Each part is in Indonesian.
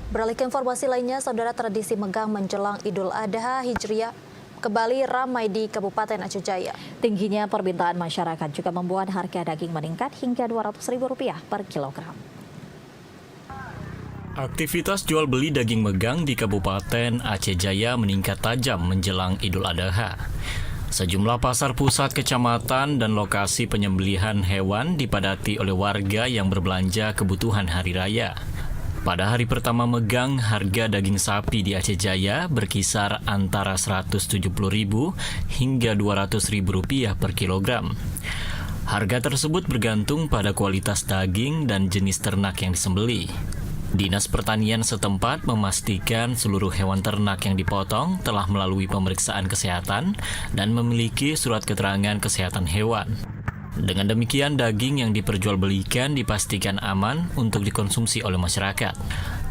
Beralih ke informasi lainnya, saudara, tradisi megang menjelang Idul Adha Hijriah kembali ramai di Kabupaten Aceh Jaya. Tingginya permintaan masyarakat juga membuat harga daging meningkat hingga Rp200.000 per kilogram. Aktivitas jual beli daging megang di Kabupaten Aceh Jaya meningkat tajam menjelang Idul Adha. Sejumlah pasar pusat kecamatan dan lokasi penyembelihan hewan dipadati oleh warga yang berbelanja kebutuhan hari raya. Pada hari pertama megang, harga daging sapi di Aceh Jaya berkisar antara Rp170.000 hingga Rp200.000 per kilogram. Harga tersebut bergantung pada kualitas daging dan jenis ternak yang disembeli. Dinas Pertanian setempat memastikan seluruh hewan ternak yang dipotong telah melalui pemeriksaan kesehatan dan memiliki surat keterangan kesehatan hewan. Dengan demikian, daging yang diperjualbelikan dipastikan aman untuk dikonsumsi oleh masyarakat.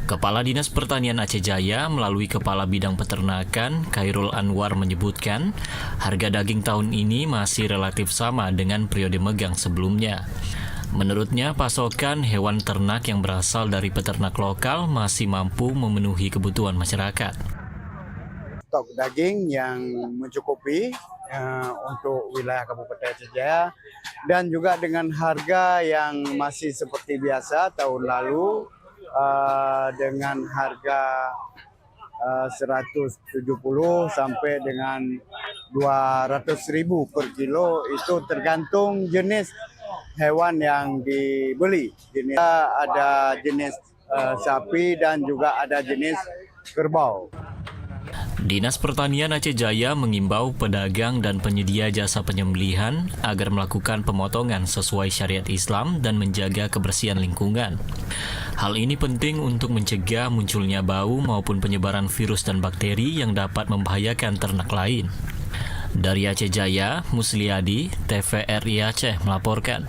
Kepala Dinas Pertanian Aceh Jaya melalui Kepala Bidang Peternakan, Khairul Anwar menyebutkan, harga daging tahun ini masih relatif sama dengan periode megang sebelumnya. Menurutnya, pasokan hewan ternak yang berasal dari peternak lokal masih mampu memenuhi kebutuhan masyarakat. Stok daging yang mencukupi untuk wilayah Kabupaten Aceh Jaya dan juga dengan harga yang masih seperti biasa tahun lalu dengan harga 170 sampai dengan 200.000 per kilo, itu tergantung jenis hewan yang dibeli. Ada jenis sapi dan juga ada jenis kerbau. Dinas Pertanian Aceh Jaya mengimbau pedagang dan penyedia jasa penyembelihan agar melakukan pemotongan sesuai syariat Islam dan menjaga kebersihan lingkungan. Hal ini penting untuk mencegah munculnya bau maupun penyebaran virus dan bakteri yang dapat membahayakan ternak lain. Dari Aceh Jaya, Musliadi, TVRI Aceh melaporkan.